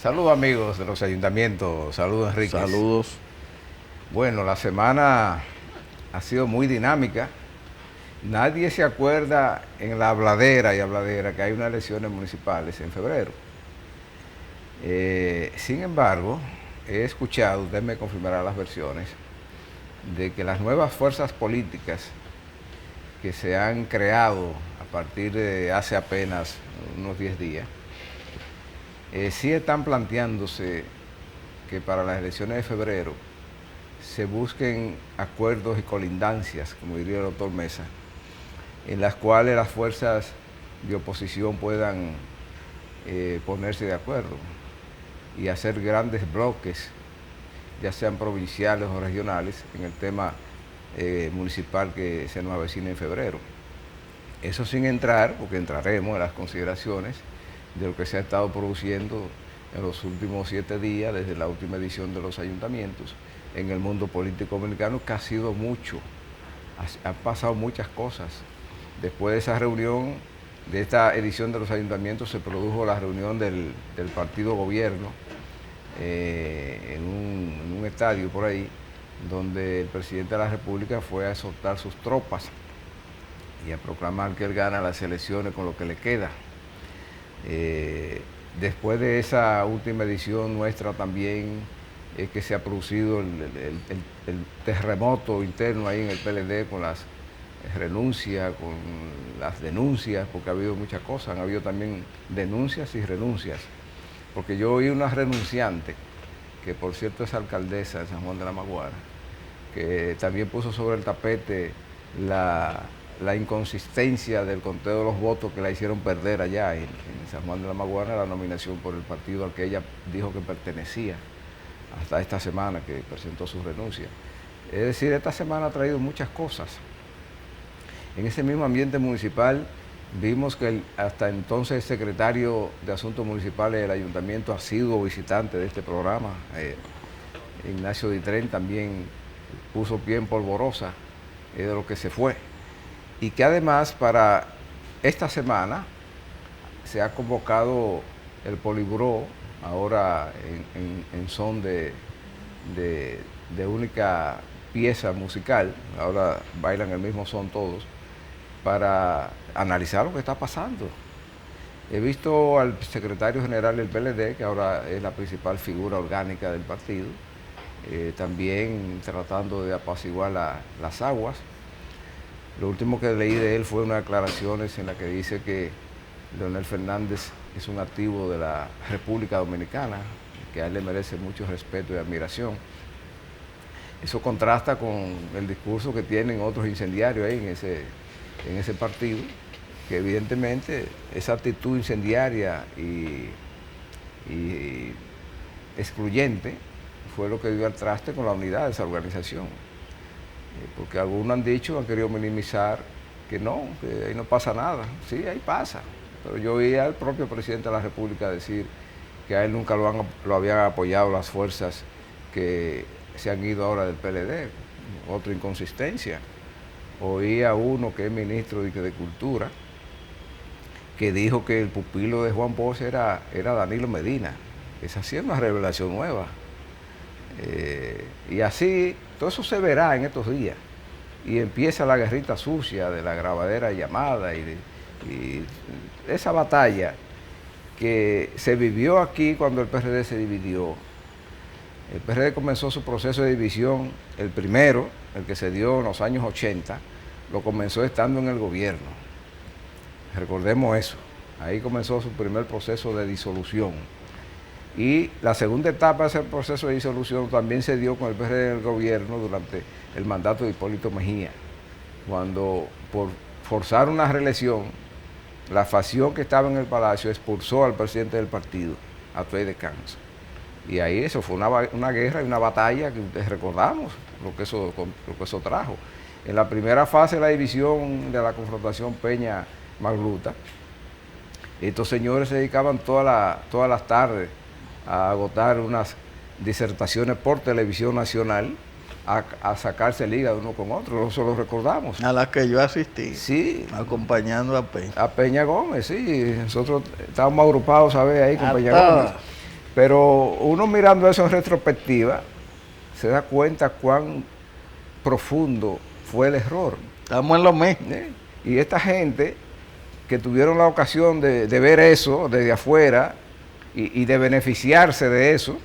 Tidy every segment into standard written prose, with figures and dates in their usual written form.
Saludos amigos de los ayuntamientos, saludos Enrique. Saludos. Bueno, la semana ha sido muy dinámica. Nadie se acuerda en la habladera que hay unas elecciones municipales en febrero. Sin embargo, he escuchado, usted me confirmará las versiones, de que las nuevas fuerzas políticas que se han creado a partir de hace apenas unos 10 días, sí están planteándose que para las elecciones de febrero se busquen acuerdos y colindancias, como diría el doctor Mesa, en las cuales las fuerzas de oposición puedan ponerse de acuerdo y hacer grandes bloques, ya sean provinciales o regionales, en el tema municipal que se nos avecina en febrero. Eso sin entrar, porque entraremos en las consideraciones de lo que se ha estado produciendo en los últimos 7 días, desde la última edición de los ayuntamientos, en el mundo político dominicano, que ha sido mucho, han pasado muchas cosas. Después de esa reunión, de esta edición de los ayuntamientos, se produjo la reunión del partido gobierno en un estadio por ahí, donde el presidente de la República fue a exhortar sus tropas y a proclamar que él gana las elecciones con lo que le queda. Después de esa última edición nuestra también es que se ha producido el terremoto interno ahí en el PLD con las renuncias, con las denuncias, porque ha habido muchas cosas, han habido también denuncias y renuncias. Porque yo oí una renunciante, que por cierto es alcaldesa de San Juan de la Maguana, que también puso sobre el tapete la inconsistencia del conteo de los votos que la hicieron perder allá en San Juan de la Maguana, la nominación por el partido al que ella dijo que pertenecía, hasta esta semana que presentó su renuncia. Es decir, esta semana ha traído muchas cosas. En ese mismo ambiente municipal vimos que hasta entonces el secretario de Asuntos Municipales del Ayuntamiento ha sido visitante de este programa. Ignacio Ditren también puso pie en polvorosa de lo que se fue. Y que además para esta semana se ha convocado el Poliburó, ahora en son de única pieza musical, ahora bailan el mismo son todos, para analizar lo que está pasando. He visto al secretario general del PLD, que ahora es la principal figura orgánica del partido, también tratando de apaciguar las aguas. Lo último que leí de él fue unas declaraciones en las que dice que Leonel Fernández es un activo de la República Dominicana, que a él le merece mucho respeto y admiración. Eso contrasta con el discurso que tienen otros incendiarios ahí en ese partido, que evidentemente esa actitud incendiaria y excluyente fue lo que dio al traste con la unidad de esa organización. Porque algunos han dicho, han querido minimizar que ahí no pasa nada. Sí, ahí pasa. Pero yo oí al propio presidente de la República decir que a él nunca lo habían apoyado las fuerzas que se han ido ahora del PLD. Otra inconsistencia. Oí a uno que es ministro de Cultura, que dijo que el pupilo de Juan Bosch era Danilo Medina. Esa sí es una revelación nueva. Y así, todo eso se verá en estos días. Y empieza la guerrita sucia de la grabadera llamada y esa batalla que se vivió aquí cuando el PRD se dividió. El PRD comenzó su proceso de división, el primero, el que se dio en los años 80, lo comenzó estando en el gobierno. Recordemos eso. Ahí comenzó su primer proceso de disolución. Y la segunda etapa de ese proceso de disolución también se dio con el PRD en el gobierno durante el mandato de Hipólito Mejía, cuando por forzar una reelección, la facción que estaba en el Palacio expulsó al presidente del partido, a Tuey de Cans. Y ahí eso fue una guerra y una batalla que recordamos lo que eso trajo. En la primera fase de la división de la confrontación Peña-Magluta, estos señores se dedicaban todas las tardes a agotar unas disertaciones por televisión nacional, a sacarse liga de uno con otro, eso lo recordamos. A la que yo asistí, sí, acompañando a Peña. A Peña Gómez, sí, nosotros estábamos agrupados, ¿sabes? Ahí con Peña Gómez. Pero uno mirando eso en retrospectiva, se da cuenta cuán profundo fue el error. Estamos en lo mismo. Y esta gente que tuvieron la ocasión de ver eso desde afuera y de beneficiarse de eso,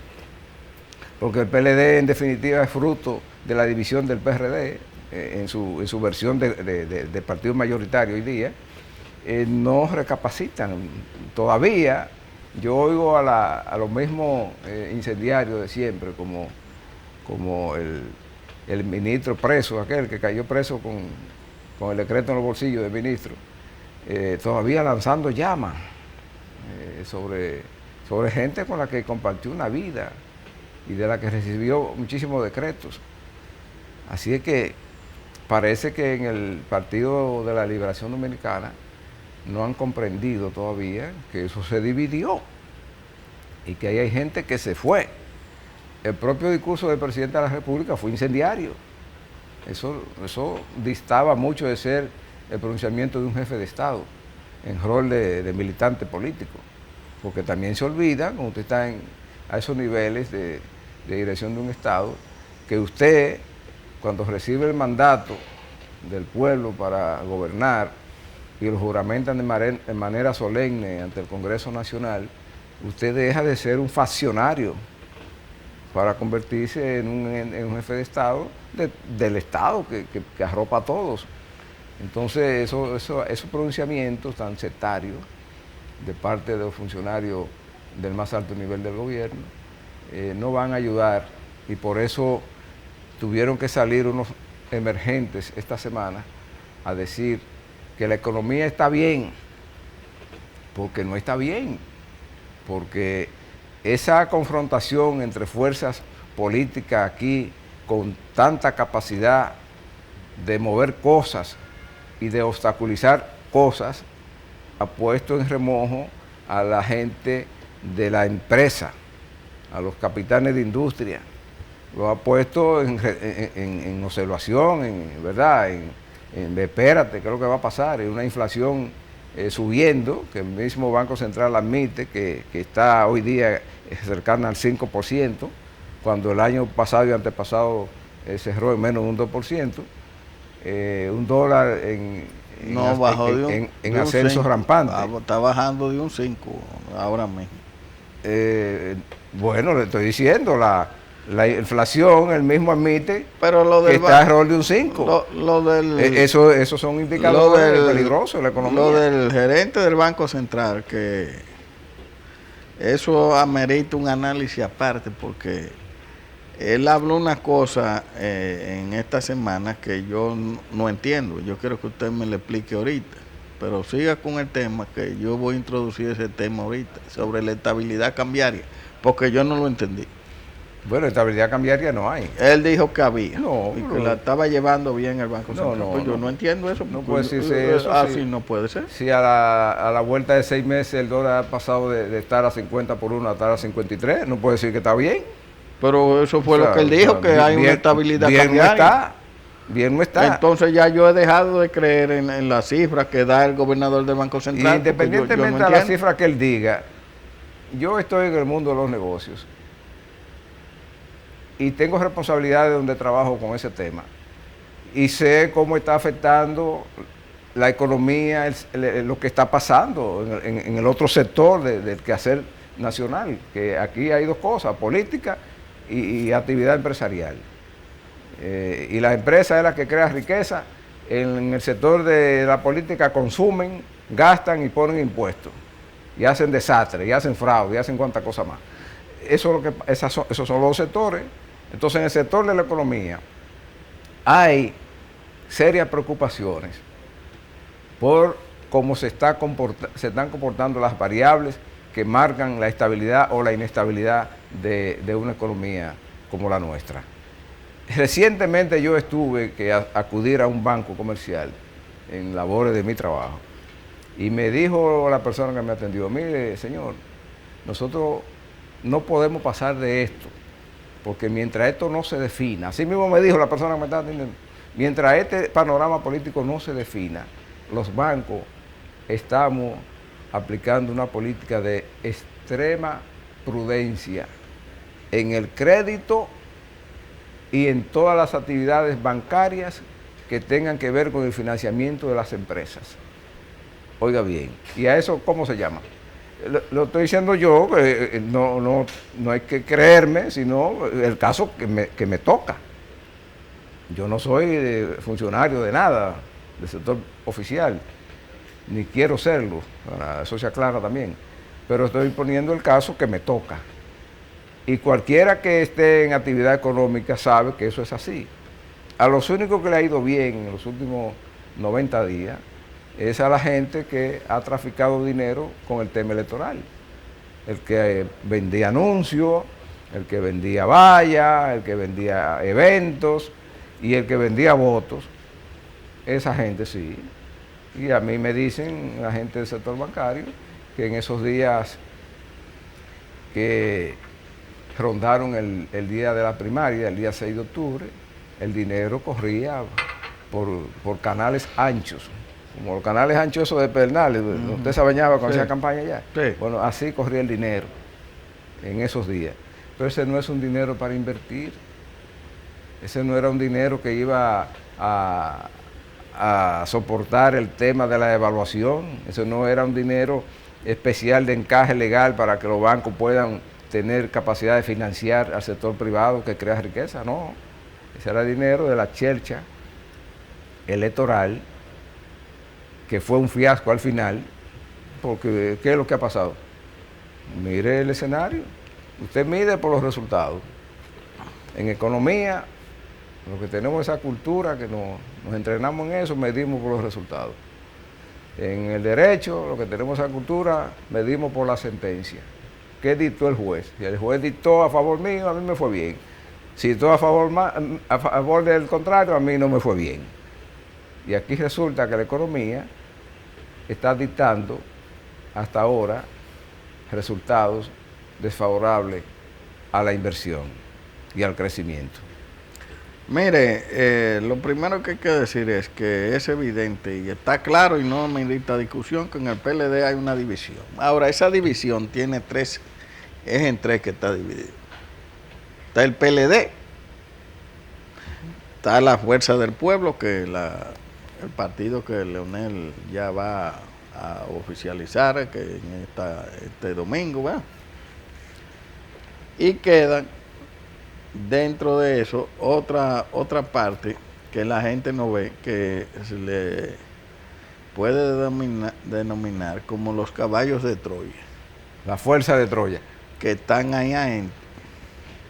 porque el PLD en definitiva es fruto de la división del PRD en su versión de partido mayoritario hoy día, no recapacitan. Todavía yo oigo a los mismos incendiarios de siempre, como el ministro preso, aquel que cayó preso con el decreto en los bolsillos del ministro, todavía lanzando llamas sobre gente con la que compartió una vida y de la que recibió muchísimos decretos. Así es que parece que en el Partido de la Liberación Dominicana no han comprendido todavía que eso se dividió y que ahí hay gente que se fue. El propio discurso del presidente de la República fue incendiario. Eso distaba mucho de ser el pronunciamiento de un jefe de Estado en rol de militante político, porque también se olvida, cuando usted está a esos niveles de dirección de un Estado, que usted, cuando recibe el mandato del pueblo para gobernar y lo juramentan de manera solemne ante el Congreso Nacional, usted deja de ser un faccionario para convertirse en un jefe de Estado del Estado que arropa a todos. Entonces esos pronunciamientos tan sectarios de parte de los funcionarios del más alto nivel del gobierno no van a ayudar, y por eso tuvieron que salir unos emergentes esta semana a decir que la economía está bien, porque no está bien, porque esa confrontación entre fuerzas políticas aquí con tanta capacidad de mover cosas y de obstaculizar cosas ha puesto en remojo a la gente de la empresa, a los capitanes de industria, lo ha puesto en observación, ¿verdad? Espérate, ¿qué es lo que va a pasar? Hay una inflación subiendo, que el mismo Banco Central admite que está hoy día cercana al 5%, cuando el año pasado y antepasado cerró en menos de un 2%, un dólar en ascenso rampante. Está bajando de un 5 ahora mismo. Bueno, le estoy diciendo, la inflación, él mismo admite pero que está alrededor de un 5. Esos son indicadores peligrosos de la economía. Lo del gerente del Banco Central, que eso amerita un análisis aparte, porque él habló una cosa en esta semana que yo no entiendo. Yo quiero que usted me lo explique ahorita, pero siga con el tema, que yo voy a introducir ese tema ahorita, sobre la estabilidad cambiaria, porque yo no lo entendí. Bueno, estabilidad cambiaria no hay. Él dijo que había, no, y que la estaba llevando bien el Banco Central. Pues yo no entiendo eso. No puede decirse eso. Así no puede ser. Si a la vuelta de 6 meses el dólar ha pasado de estar a 50 por 1 a estar a 53, no puede decir que está bien. Pero eso fue lo que él dijo, que hay una estabilidad cambiaria. Bien no está. Entonces ya yo he dejado de creer en las cifras que da el gobernador del Banco Central. Independientemente de las cifras que él diga, yo estoy en el mundo de los negocios y tengo responsabilidad de donde trabajo con ese tema. Y sé cómo está afectando la economía, lo que está pasando en el otro sector del quehacer nacional, que aquí hay dos cosas, política y actividad empresarial. Y las empresas es la que crea riqueza, en el sector de la política consumen, gastan y ponen impuestos, y hacen desastre, y hacen fraude, y hacen cuantas cosas más. Esos son los sectores. Entonces, en el sector de la economía hay serias preocupaciones por cómo se están comportando las variables que marcan la estabilidad o la inestabilidad de una economía como la nuestra. Recientemente yo tuve que acudir a un banco comercial en labores de mi trabajo y me dijo la persona que me atendió: mire, señor, nosotros no podemos pasar de esto, porque mientras esto no se defina, así mismo me dijo la persona que me estaba atendiendo, mientras este panorama político no se defina, los bancos estamos aplicando una política de extrema prudencia en el crédito y en todas las actividades bancarias que tengan que ver con el financiamiento de las empresas. Oiga bien, ¿y a eso cómo se llama? Lo estoy diciendo yo, no hay que creerme, sino el caso que me toca. Yo no soy funcionario de nada, del sector oficial, ni quiero serlo, eso se aclara también, pero estoy poniendo el caso que me toca. Y cualquiera que esté en actividad económica sabe que eso es así. A los únicos que le ha ido bien en los últimos 90 días es a la gente que ha traficado dinero con el tema electoral. El que vendía anuncios, el que vendía vallas, el que vendía eventos y el que vendía votos. Esa gente sí. Y a mí me dicen la gente del sector bancario que en esos días que rondaron el día de la primaria, el día 6 de octubre, el dinero corría por canales anchos, como los canales anchos esos de Pedernales, usted se bañaba cuando hacía campaña allá. Sí. Bueno, así corría el dinero en esos días. Pero ese no es un dinero para invertir, ese no era un dinero que iba a soportar el tema de la evaluación, ese no era un dinero especial de encaje legal para que los bancos puedan tener capacidad de financiar al sector privado que crea riqueza, no. Ese era dinero de la chelcha electoral, que fue un fiasco al final, porque ¿qué es lo que ha pasado? Mire el escenario, usted mide por los resultados. En economía, lo que tenemos esa cultura, que nos entrenamos en eso, medimos por los resultados. En el derecho, lo que tenemos esa cultura, medimos por la sentencia. ¿Qué dictó el juez? Si el juez dictó a favor mío, a mí me fue bien. Si dictó a favor del contrario, a mí no me fue bien. Y aquí resulta que la economía está dictando hasta ahora resultados desfavorables a la inversión y al crecimiento. Mire, lo primero que hay que decir es que es evidente y está claro y no merita discusión que en el PLD hay una división. Ahora, esa división tiene tres, es en tres que está dividido. Está el PLD, está la Fuerza del Pueblo, que es el partido que Leonel ya va a oficializar que en este domingo, ¿verdad? Y quedan dentro de eso otra parte que la gente no ve, que se le puede denominar como los caballos de Troya. La fuerza de Troya. Que están ahí adentro,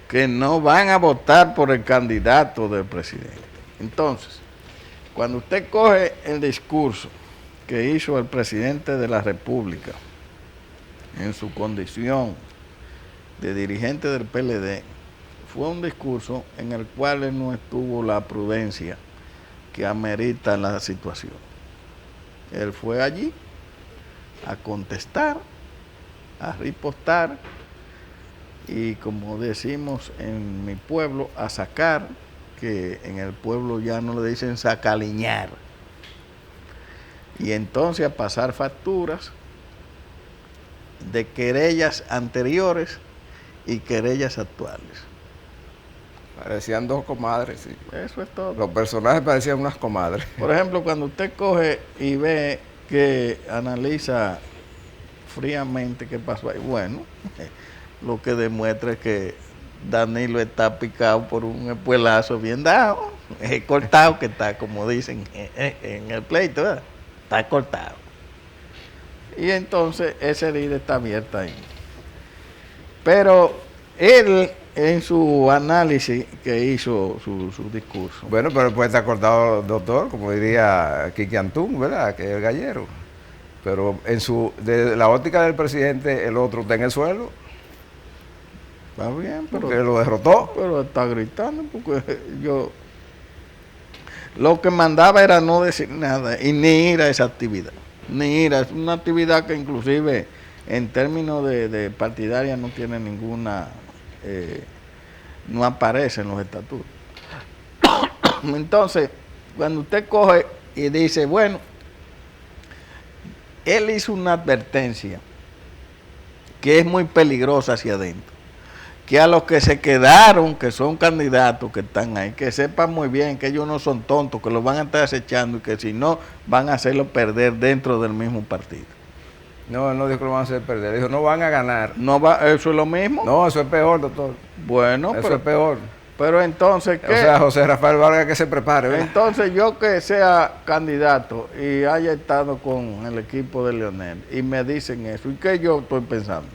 que no van a votar por el candidato del presidente. Entonces, cuando usted coge el discurso que hizo el presidente de la República en su condición de dirigente del PLD, fue un discurso en el cual él no estuvo la prudencia que amerita la situación. Él fue allí a contestar, a ripostar y, como decimos en mi pueblo, a sacar, que en el pueblo ya no le dicen sacaliñar, y entonces a pasar facturas de querellas anteriores y querellas actuales. Parecían dos comadres, sí. Eso es todo. Los personajes parecían unas comadres. Por ejemplo, cuando usted coge y ve que analiza fríamente qué pasó ahí, bueno, lo que demuestra es que Danilo está picado por un espuelazo bien dado, cortado, que está, como dicen en el pleito, ¿verdad? Está cortado. Y entonces esa herida está abierta ahí. Pero él, en su análisis que hizo su discurso. Bueno, pero puede estar cortado, doctor, como diría Kiki Antún, ¿verdad? Que es el gallero. Pero de la óptica del presidente, el otro está en el suelo. Está bien, pero porque lo derrotó. Pero está gritando porque yo lo que mandaba era no decir nada y ni ir a esa actividad. Ni ir a una actividad que inclusive en términos de partidaria no tiene ninguna, no aparece en los estatutos. Entonces, cuando usted coge y dice, bueno, él hizo una advertencia que es muy peligrosa hacia adentro. Que a los que se quedaron, que son candidatos que están ahí, que sepan muy bien que ellos no son tontos, que los van a estar acechando y que si no, van a hacerlo perder dentro del mismo partido. No, él no dijo que lo van a hacer perder, dijo no van a ganar. No va, ¿eso es lo mismo? No, eso es peor, doctor. Bueno, eso es peor. Pero entonces, ¿qué? O sea, José Rafael Vargas que se prepare, ¿verdad? Entonces, yo que sea candidato y haya estado con el equipo de Leonel y me dicen eso, ¿y qué yo estoy pensando?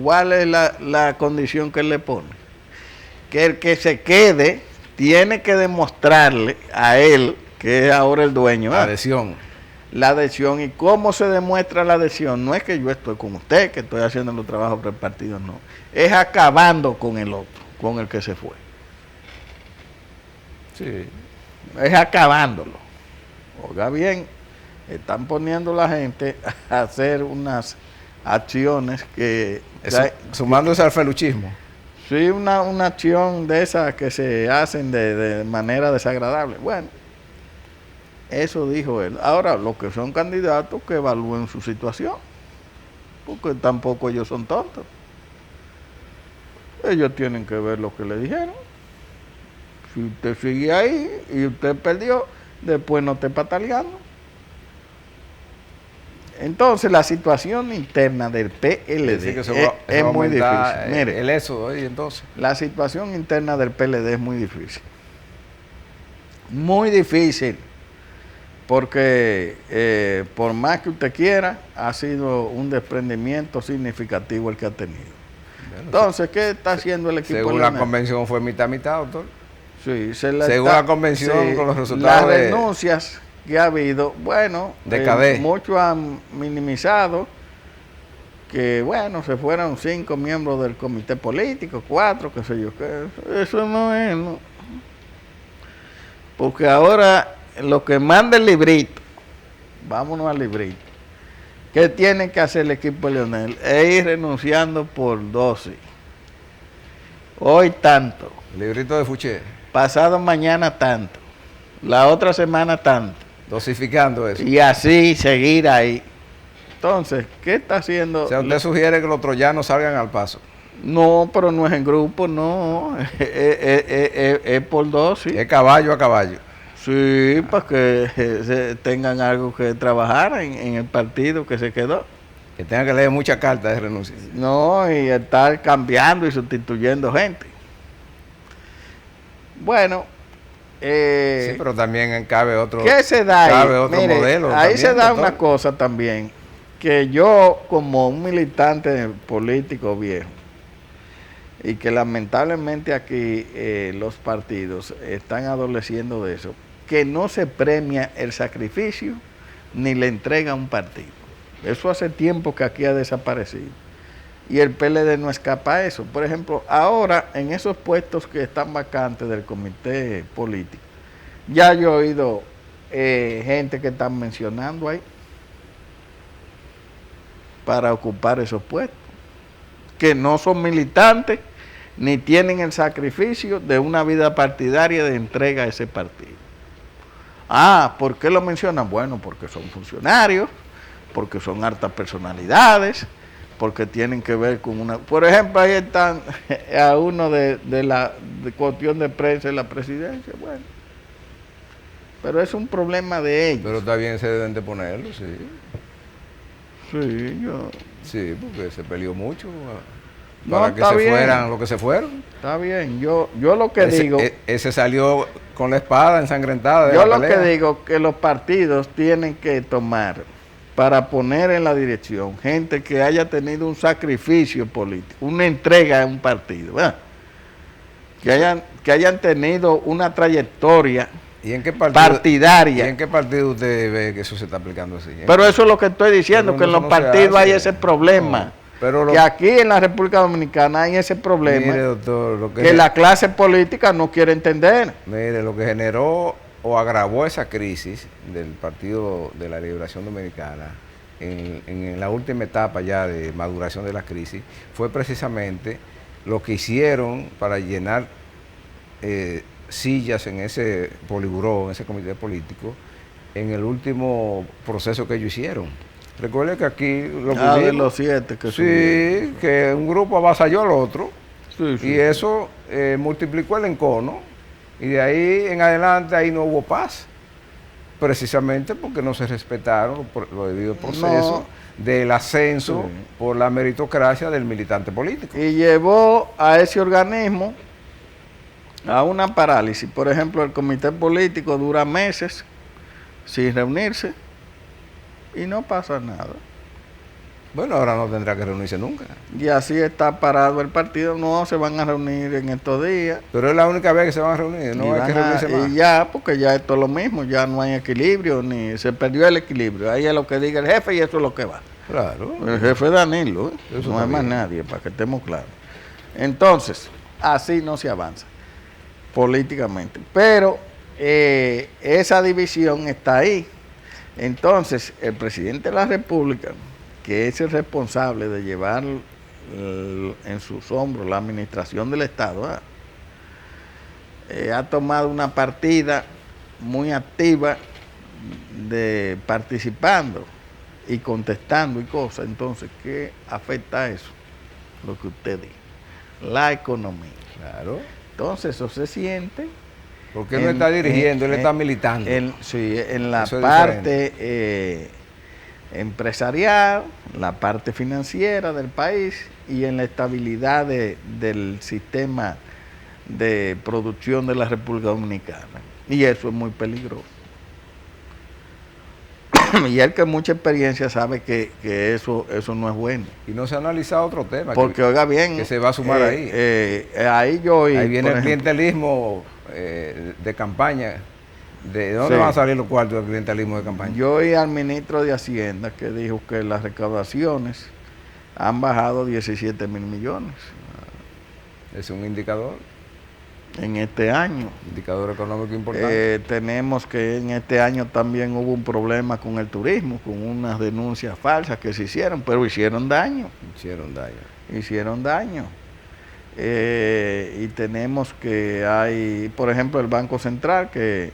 ¿Cuál es la condición que él le pone? Que el que se quede tiene que demostrarle a él, que es ahora el dueño, la adhesión. La adhesión. ¿Y cómo se demuestra la adhesión? No es que yo estoy con usted, que estoy haciendo los trabajos por el partido, no. Es acabando con el otro, con el que se fue. Sí. Es acabándolo. Oiga bien, están poniendo la gente a hacer unas acciones que... Sumándose al feluchismo. Sí, una acción de esas que se hacen de manera desagradable. Bueno, eso dijo él. Ahora, los que son candidatos, que evalúen su situación, porque tampoco ellos son tontos. Ellos tienen que ver lo que le dijeron. Si usted sigue ahí y usted perdió, después no esté pataleando. Entonces, la situación interna del PLD es muy difícil. Mire, el éxodo, ¿y entonces? La situación interna del PLD es muy difícil. Muy difícil. Porque por más que usted quiera, ha sido un desprendimiento significativo el que ha tenido. Bueno, entonces, ¿qué está haciendo el equipo? Según la convención fue mitad, doctor. Sí, según la convención, sí, con los resultados las renuncias que ha habido, bueno, muchos han minimizado que, bueno, se fueron 5 miembros del comité político, 4, qué sé yo, que eso no es, no. Porque ahora lo que manda el librito, vámonos al librito, ¿qué tiene que hacer el equipo de Leonel? Es ir renunciando por dosis. Hoy tanto. El librito de Fouché. Pasado mañana tanto. La otra semana tanto. Dosificando eso. Y así seguir ahí. Entonces, ¿qué está haciendo? O sea, usted sugiere que los troyanos salgan al paso. No, pero no es en grupo, no. Es por dosis. Es caballo a caballo. Sí, para que tengan algo que trabajar en el partido que se quedó. Que tengan que leer muchas cartas de renuncia. No, y estar cambiando y sustituyendo gente. Bueno. Sí, pero también cabe otro. ¿Qué se da ahí? Cabe otro modelo. Ahí también, se da doctor. una cosa también, que yo como un militante político viejo, y que lamentablemente aquí los partidos están adoleciendo de eso, que no se premia el sacrificio ni le entrega a un partido. Eso hace tiempo que aquí ha desaparecido. Y el PLD no escapa a eso. Por ejemplo, ahora en esos puestos que están vacantes del comité político, ya yo he oído gente que están mencionando ahí para ocupar esos puestos, que no son militantes ni tienen el sacrificio de una vida partidaria de entrega a ese partido. ¿Por qué lo mencionan? Bueno, porque son funcionarios, porque son hartas personalidades, porque tienen que ver con una... Por ejemplo, ahí están a uno de la cuestión de prensa de la presidencia, bueno. Pero es un problema de ellos. Pero está bien, se deben de ponerlo, sí. Sí, yo... Sí, porque se peleó mucho para que se fueran lo que se fueron. Está bien, yo lo que digo... Ese salió con la espada ensangrentada de yo la lo que digo que los partidos tienen que tomar para poner en la dirección gente que haya tenido un sacrificio político, una entrega a un partido, ¿verdad? Que hayan tenido una trayectoria partidaria. ¿Y en qué partido usted ve que eso se está aplicando así? Pero eso es lo que estoy diciendo, que en los partidos hay ese problema. Pero que aquí en la República Dominicana hay ese problema. Mire, doctor, que la clase política no quiere entender. Mire, lo que generó o agravó esa crisis del Partido de la Liberación Dominicana en la última etapa ya de maduración de la crisis fue precisamente lo que hicieron para llenar sillas en ese poliburó, en ese comité político, en el último proceso que ellos hicieron. Recuerde que aquí lo de los 7 que sí, que un grupo avasalló al otro, sí. y eso multiplicó el encono, y de ahí en adelante ahí no hubo paz, precisamente porque no se respetaron los debidos procesos del ascenso por la meritocracia del militante político. Y llevó a ese organismo a una parálisis. Por ejemplo, el comité político dura meses sin reunirse y no pasa nada. Bueno, ahora no tendrá que reunirse nunca. Y así está parado el partido, no se van a reunir en estos días. Pero es la única vez que se van a reunir, no hay que reunirse más. Y ya, porque ya esto es lo mismo, ya no hay equilibrio, ni se perdió el equilibrio. Ahí es lo que diga el jefe y eso es lo que va. Claro. El jefe es Danilo, no hay más nadie, para que estemos claros. Entonces, así no se avanza políticamente. Pero esa división está ahí. Entonces, el presidente de la República, que es el responsable de llevar en sus hombros la administración del Estado, ha tomado una partida muy activa de participando y contestando y cosas. Entonces, ¿qué afecta eso? Lo que usted dijo, la economía. Claro. Entonces, eso se siente. Porque él no está dirigiendo, él está militando. Sí, en la parte empresarial, la parte financiera del país y en la estabilidad del sistema de producción de la República Dominicana. Y eso es muy peligroso. Y él que mucha experiencia sabe que eso no es bueno. Y no se ha analizado otro tema. Porque oiga bien, que se va a sumar ahí. Ahí viene el clientelismo de campaña. ¿De dónde van a salir los cuartos del clientelismo de campaña? Yo oí al ministro de Hacienda que dijo que las recaudaciones han bajado 17 mil millones. Es un indicador. En este año. Indicador económico importante. Tenemos que en este año también hubo un problema con el turismo, con unas denuncias falsas que se hicieron, pero hicieron daño. Hicieron daño. Y tenemos que hay, por ejemplo, el Banco Central que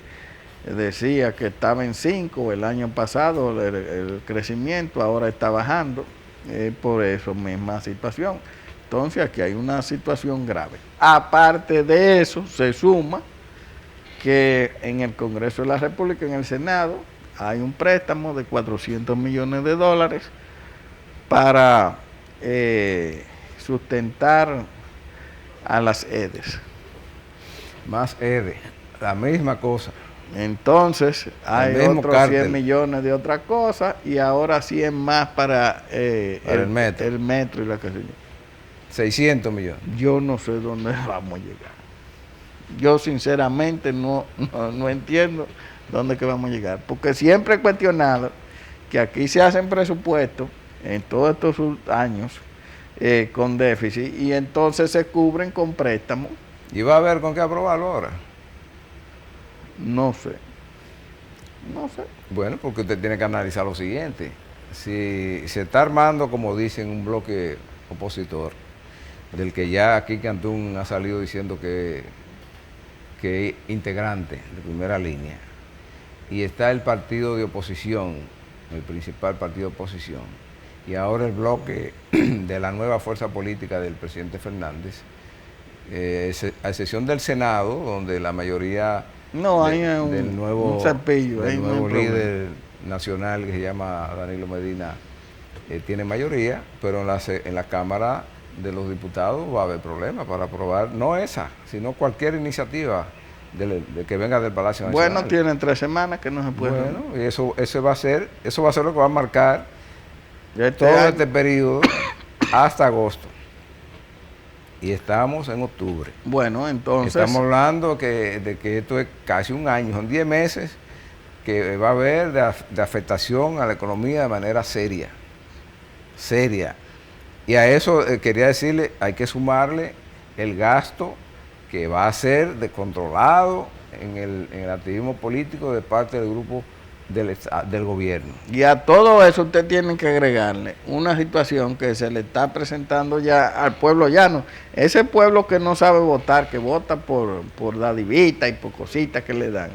decía que estaba en 5 el año pasado, el crecimiento ahora está bajando, por eso misma situación. Entonces aquí hay una situación grave. Aparte de eso, se suma que en el Congreso de la República, en el Senado, hay un préstamo de 400 millones de dólares para sustentar a las EDES. Más EDE, la misma cosa. Entonces hay otros 100 millones de otra cosa y ahora 100 más para el metro y la casilla. 600 millones. Yo no sé dónde vamos a llegar. Yo sinceramente no entiendo dónde que vamos a llegar. Porque siempre he cuestionado que aquí se hacen presupuestos en todos estos años con déficit y entonces se cubren con préstamos. ¿Y va a haber con qué aprobarlo ahora? No sé. Bueno, porque usted tiene que analizar lo siguiente. Si se está armando, como dicen, un bloque opositor, del que ya Quique Antún ha salido diciendo que es integrante de primera línea, y está el partido de oposición, el principal partido de oposición, y ahora el bloque de la nueva fuerza política del presidente Fernández, a excepción del Senado, donde la mayoría del nuevo líder nacional que se llama Danilo Medina tiene mayoría, pero en la Cámara de los Diputados va a haber problemas para aprobar, no esa, sino cualquier iniciativa de que venga del Palacio Nacional. Bueno, tienen 3 semanas que no se puede. Bueno, y eso va a ser lo que va a marcar todo este periodo hasta agosto. Y estamos en octubre. Bueno, entonces... Estamos hablando de que esto es casi un año, son 10 meses que va a haber de afectación a la economía de manera seria. Y a eso quería decirle, hay que sumarle el gasto que va a ser descontrolado en el activismo político de parte del grupo del gobierno. Y a todo eso usted tiene que agregarle una situación que se le está presentando ya al pueblo llano. Ese pueblo que no sabe votar, que vota por dadivita y por cositas que le dan.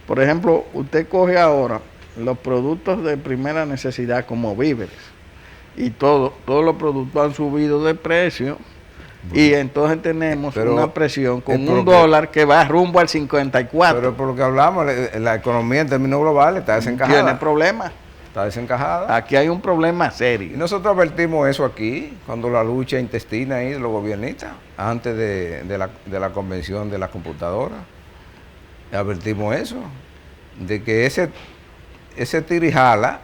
Por ejemplo, usted coge ahora los productos de primera necesidad como víveres y todos los productos han subido de precio. Y entonces tenemos una presión con un dólar que va rumbo al 54. Pero por lo que hablamos, la economía en términos globales está desencajada. Tiene problemas. Está desencajada. Aquí hay un problema serio. Y nosotros advertimos eso aquí, cuando la lucha intestina ahí de los gobiernistas, antes de la convención de las computadoras. Advertimos eso, de que ese tirijala,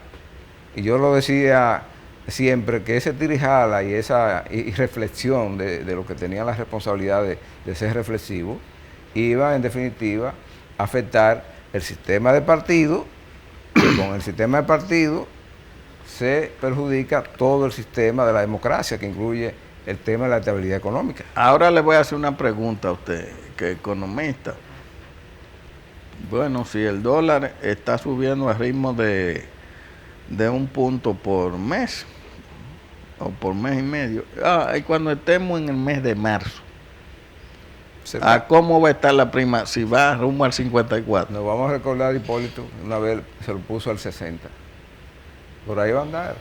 y yo lo decía siempre, que ese tirijala y esa reflexión de lo que tenía la responsabilidad de ser reflexivo, iba en definitiva a afectar el sistema de partido, y con el sistema de partido se perjudica todo el sistema de la democracia, que incluye el tema de la estabilidad económica. Ahora le voy a hacer una pregunta a usted, que es economista. Bueno, si el dólar está subiendo a ritmo de 1 punto por mes, o por mes y medio, y cuando estemos en el mes de marzo, ¿cómo va a estar la prima? Si va rumbo al 54. Nos vamos a recordar, Hipólito, una vez se lo puso al 60. Por ahí va a andar.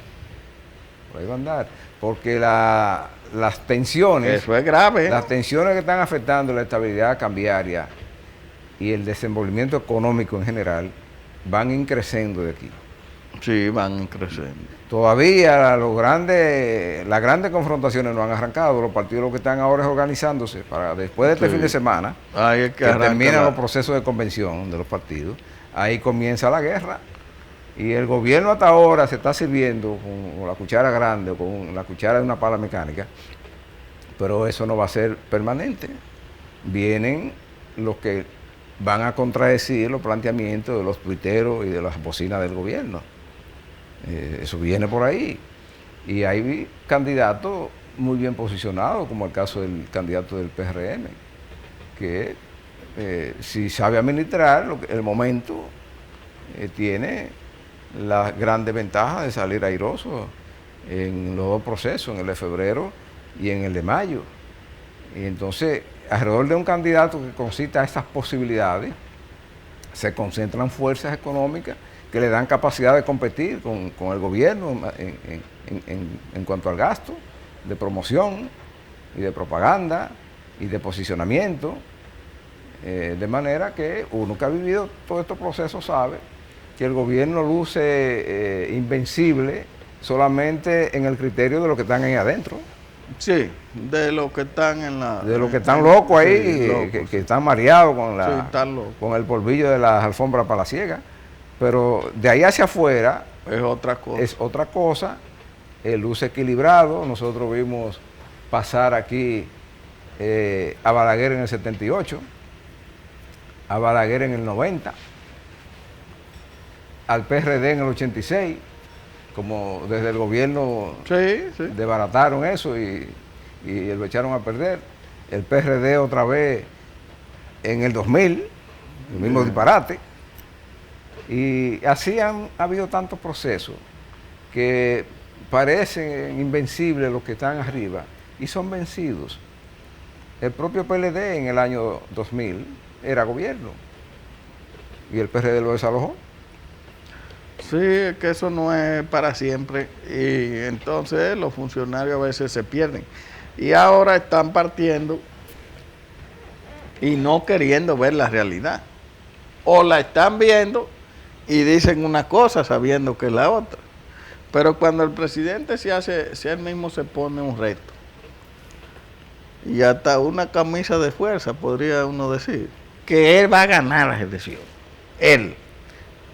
Por ahí va a andar. Porque las tensiones... Eso es grave. Las tensiones que están afectando la estabilidad cambiaria y el desenvolvimiento económico en general van increciendo de aquí. Sí, van creciendo. Todavía las grandes confrontaciones no han arrancado. Los partidos lo que están ahora es organizándose para después de este fin de semana, que terminan los procesos de convención de los partidos, ahí comienza la guerra. Y el gobierno hasta ahora se está sirviendo con la cuchara grande o con la cuchara de una pala mecánica, pero eso no va a ser permanente. Vienen los que van a contradecir los planteamientos de los tuiteros y de las bocinas del gobierno. Eso viene por ahí. Y hay candidatos muy bien posicionados, como el caso del candidato del PRM, que si sabe administrar el momento, tiene la grande ventaja de salir airoso en los dos procesos, en el de febrero y en el de mayo. Y entonces, alrededor de un candidato que concita estas posibilidades, se concentran fuerzas económicas que le dan capacidad de competir con el gobierno en cuanto al gasto de promoción y de propaganda y de posicionamiento, de manera que uno que ha vivido todos estos procesos sabe que el gobierno luce invencible solamente en el criterio de los que están ahí adentro. Sí, de los que están en la... De los que están locos ahí, sí, locos, que están mareados con el polvillo de las alfombras palaciegas. Pero de ahí hacia afuera es otra cosa. Luce equilibrado. Nosotros vimos pasar aquí a Balaguer en el 78, a Balaguer en el 90, al PRD en el 86, como desde el gobierno desbarataron eso y lo echaron a perder. El PRD otra vez en el 2000, el mismo disparate. Y así ha habido tantos procesos que parecen invencibles los que están arriba y son vencidos. El propio PLD en el año 2000 era gobierno y el PRD lo desalojó. Sí, es que eso no es para siempre y entonces los funcionarios a veces se pierden. Y ahora están partiendo y no queriendo ver la realidad. O la están viendo y dicen una cosa sabiendo que es la otra. Pero cuando el presidente si él mismo se pone un reto, y hasta una camisa de fuerza, podría uno decir, que él va a ganar las elecciones. Él.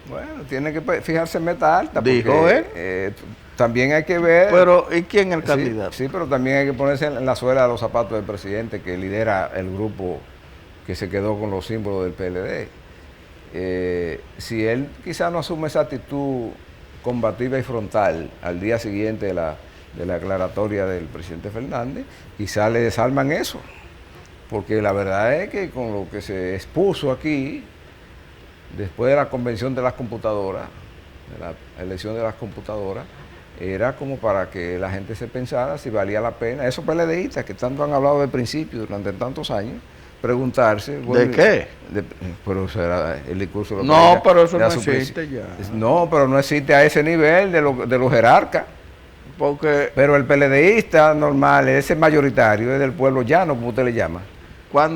Bueno, tiene que fijarse en meta alta. Dijo él. También hay que ver... Pero, ¿y quién es el candidato? Sí, pero también hay que ponerse en la suela de los zapatos del presidente, que lidera el grupo que se quedó con los símbolos del PLD. Si él quizás no asume esa actitud combativa y frontal al día siguiente de la aclaratoria del presidente Fernández, quizás le desarman eso, porque la verdad es que con lo que se expuso aquí, después de la convención de las computadoras, de la elección de las computadoras, era como para que la gente se pensara si valía la pena. Esos PLDistas que tanto han hablado de principio durante tantos años, preguntarse. ¿De qué? Pero será el discurso de no, pero eso no existe ya. No, pero no existe a ese nivel de los jerarcas. Porque pero el PLDista normal, ese mayoritario, es del pueblo llano, como usted le llama.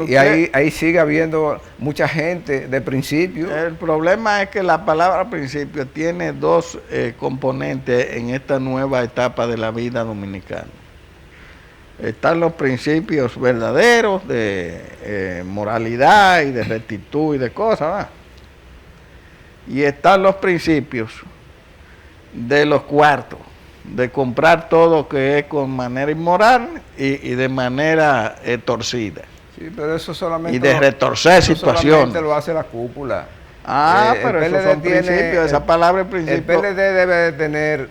Y ahí sigue habiendo mucha gente de principio. El problema es que la palabra principio tiene dos componentes en esta nueva etapa de la vida dominicana. Están los principios verdaderos de moralidad y de rectitud y de cosas, ¿verdad? Y están los principios de los cuartos, de comprar todo que es con manera inmoral y de manera torcida. Sí, pero eso solamente... Y de retorcer situaciones. Solamente lo hace la cúpula. Pero esos son principios, esa palabra es principio. El PLD debe de tener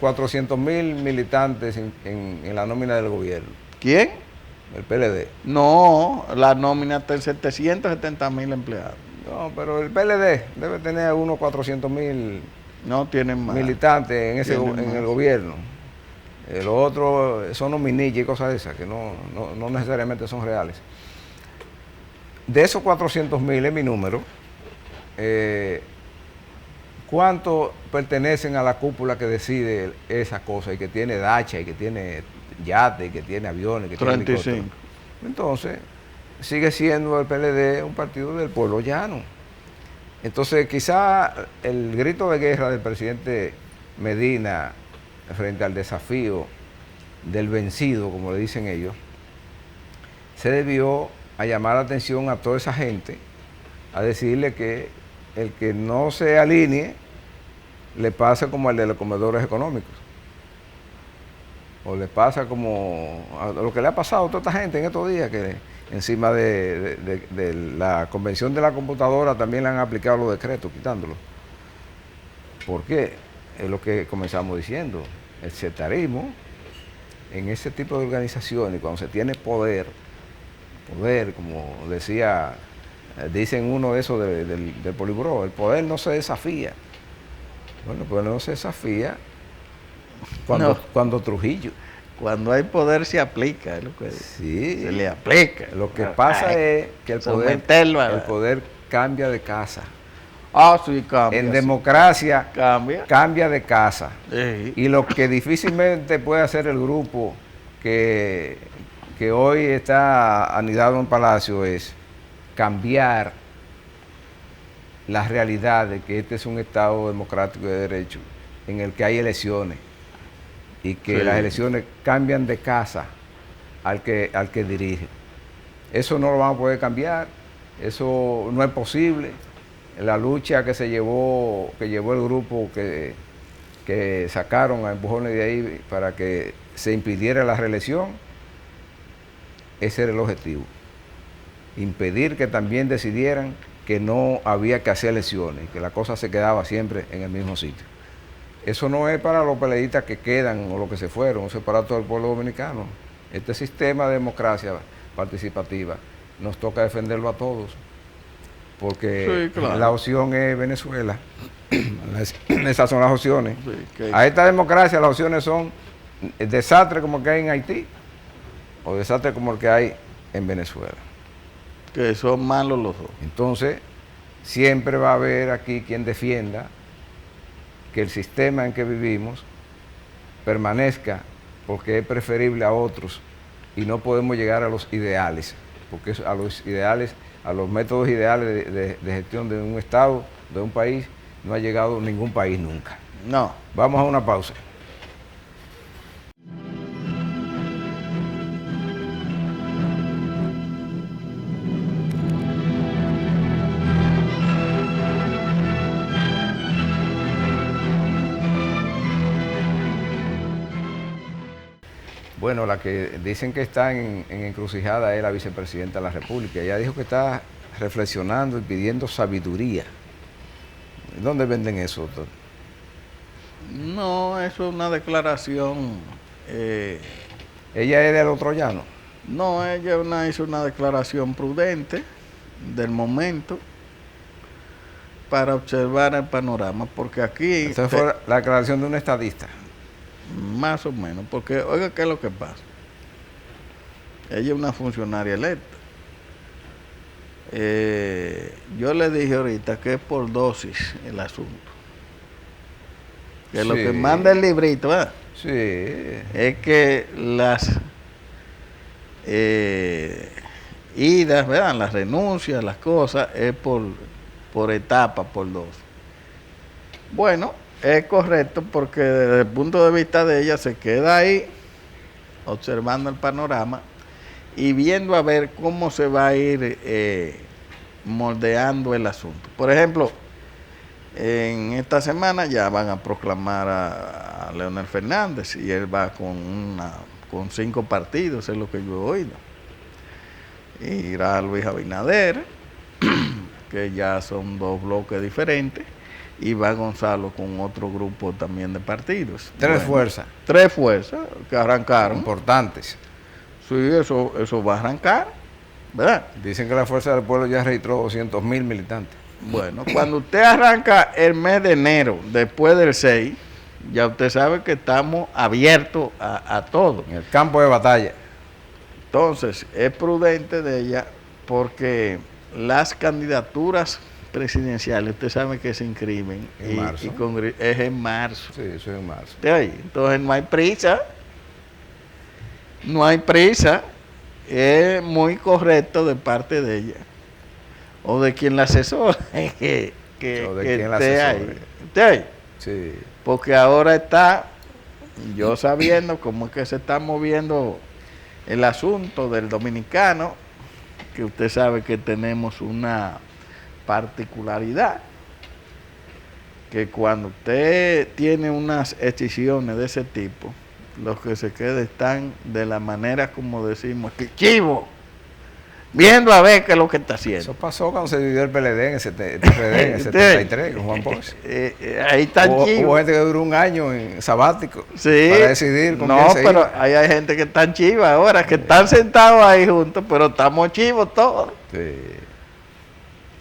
400,000 militantes en la nómina del gobierno. ¿Quién? El PLD. No, la nómina está en 770,000 empleados. No, pero el PLD debe tener unos 400,000 no tienen más militantes en el gobierno. Los otros son nominillas y cosas de esas que no necesariamente son reales. De esos 400,000 es mi número. ¿Cuántos pertenecen a la cúpula que decide esa cosa y que tiene dacha y que tiene yate y que tiene aviones? Que 35. Tiene entonces, sigue siendo el PLD un partido del pueblo llano. Entonces, quizá el grito de guerra del presidente Medina frente al desafío del vencido, como le dicen ellos, se debió a llamar la atención a toda esa gente, a decirle que el que no se alinee le pasa como al de los comedores económicos, o le pasa como a lo que le ha pasado a toda esta gente en estos días, que encima de la convención de la computadora también le han aplicado los decretos, quitándolos. ¿Por qué? Es lo que comenzamos diciendo, el sectarismo en ese tipo de organizaciones, cuando se tiene poder, como dicen uno de esos del Poliburó, el poder no se desafía. Bueno, el poder no se desafía cuando Trujillo. Cuando hay poder se aplica, es lo que sí, se le aplica. Lo que pasa es que el poder cambia de casa. Sí, cambia. En democracia cambia de casa. Sí. Y lo que difícilmente puede hacer el grupo que hoy está anidado en Palacio es cambiar la realidad de que este es un Estado democrático de derecho en el que hay elecciones y que las elecciones cambian de casa al que dirige. Eso no lo van a poder cambiar, eso no es posible. La lucha que llevó el grupo que sacaron a empujones de ahí para que se impidiera la reelección, ese era el objetivo. Impedir que también decidieran que no había que hacer elecciones, que la cosa se quedaba siempre en el mismo sitio. Eso no es para los peleadistas que quedan o los que se fueron, eso es para todo el pueblo dominicano. Este sistema de democracia participativa nos toca defenderlo a todos, porque la opción es Venezuela. Esas son las opciones. A esta democracia las opciones son el desastre como el que hay en Haití o desastre como el que hay en Venezuela. Que son malos los dos. Entonces, siempre va a haber aquí quien defienda que el sistema en que vivimos permanezca porque es preferible a otros y no podemos llegar a los ideales, porque a los ideales, a los métodos ideales de gestión de un Estado, de un país, no ha llegado ningún país nunca. No. Vamos a una pausa. Bueno, la que dicen que está en encrucijada es la vicepresidenta de la República. Ella dijo que está reflexionando y pidiendo sabiduría. ¿Dónde venden eso, doctor? No, eso es una declaración. ¿Ella es del otro llano? No, ella hizo una declaración prudente del momento para observar el panorama, porque aquí... Esa fue la declaración de un estadista. Más o menos, porque oiga qué es lo que pasa. Ella es una funcionaria electa yo le dije ahorita que es por dosis el asunto. Que lo que manda el librito, ¿verdad? Sí. Es que las idas, ¿verdad? Las renuncias, las cosas, es por etapas, por dosis. Bueno, es correcto porque desde el punto de vista de ella se queda ahí observando el panorama y viendo a ver cómo se va a ir moldeando el asunto. Por ejemplo, en esta semana ya van a proclamar a Leonel Fernández y él va con 5 partidos, es lo que yo he oído. Irá Luis Abinader, que ya son 2 bloques diferentes, y va Gonzalo con otro grupo también de partidos. 3 fuerzas. 3 fuerzas que arrancaron. Importantes. Sí, eso va a arrancar, ¿verdad? Dicen que la Fuerza del Pueblo ya registró 200,000 militantes. Bueno, cuando usted arranca el mes de enero, después del 6, ya usted sabe que estamos abiertos a todo. En el campo de batalla. Entonces, es prudente de ella porque las candidaturas presidenciales, usted sabe que se inscriben en marzo. Es en marzo. Sí, eso es en marzo. Entonces no hay prisa. No hay prisa. Es muy correcto de parte de ella. O de quien la asesora. que esté ahí. Sí. Porque ahora está, yo sabiendo cómo es que se está moviendo el asunto del dominicano, que usted sabe que tenemos una particularidad, que cuando usted tiene unas decisiones de ese tipo, los que se quedan están de la manera como decimos, que chivo, viendo a ver qué es lo que está haciendo. Eso pasó cuando se dividió el PLD en el 73 con Juan Bosch. Ahí está chivo. Hubo gente que duró un año en sabático sí, para decidir con quién se pero iba. ahí hay gente que están chivos ahora, que están sentados ahí juntos, pero estamos chivos todos. Sí.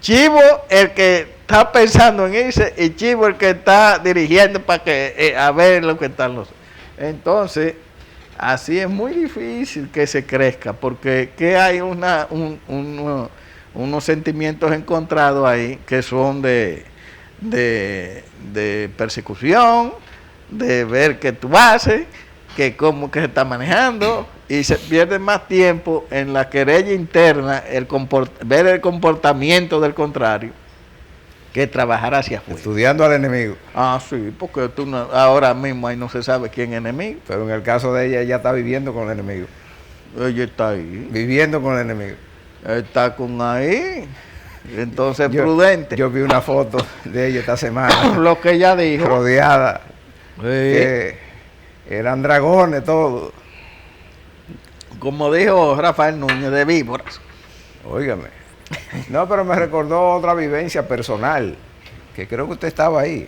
Chivo el que está pensando en irse y Chivo el que está dirigiendo para que a ver lo que están los. Entonces, así es muy difícil que se crezca, porque que hay unos sentimientos encontrados ahí que son de persecución, de ver qué tú haces, que cómo que se está manejando, y se pierde más tiempo en la querella interna, ver el comportamiento del contrario, que trabajar hacia afuera. Estudiando al enemigo. Ah, sí, porque ahora mismo ahí no se sabe quién es enemigo. Pero en el caso de ella está viviendo con el enemigo. Ella está ahí. Viviendo con el enemigo. Está con ahí. Entonces, prudente. Yo vi una foto de ella esta semana. Lo que ella dijo. Rodeada. Sí. Que eran dragones todos. Como dijo Rafael Núñez, de víboras. Óigame. No, pero me recordó otra vivencia personal, que creo que usted estaba ahí.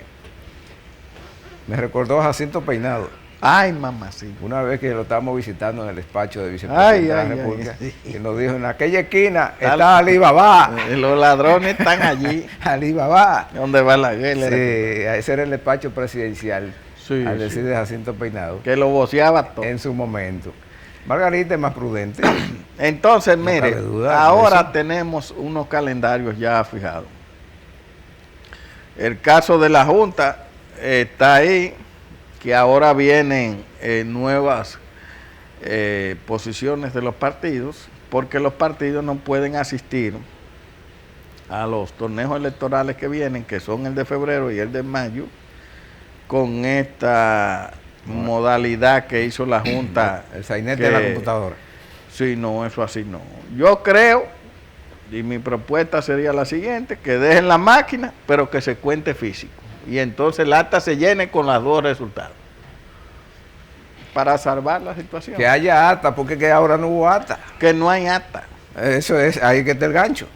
Me recordó a Jacinto Peinado. Ay, mamá, sí. Una vez que lo estábamos visitando en el despacho de vicepresidente de la República, que nos dijo, en aquella esquina está Alibaba. Los ladrones están allí. Alibaba. ¿Dónde va la guerra? Sí, ese era el despacho presidencial, sí, al decir de Jacinto Peinado. Que lo voceaba todo. En su momento. Margarita es más prudente. Entonces, no mire, ahora tenemos unos calendarios ya fijados. El caso de la Junta está ahí, que ahora vienen nuevas posiciones de los partidos, porque los partidos no pueden asistir a los torneos electorales que vienen, que son el de febrero y el de mayo, con esta modalidad que hizo la Junta. El sainete de la computadora. Sí, no, eso así no. Yo creo, y mi propuesta sería la siguiente, que dejen la máquina, pero que se cuente físico. Y entonces el acta se llene con los 2 resultados. Para salvar la situación. Que haya acta, porque que ahora no hubo acta. Que no hay acta. Eso es, ahí que está el gancho.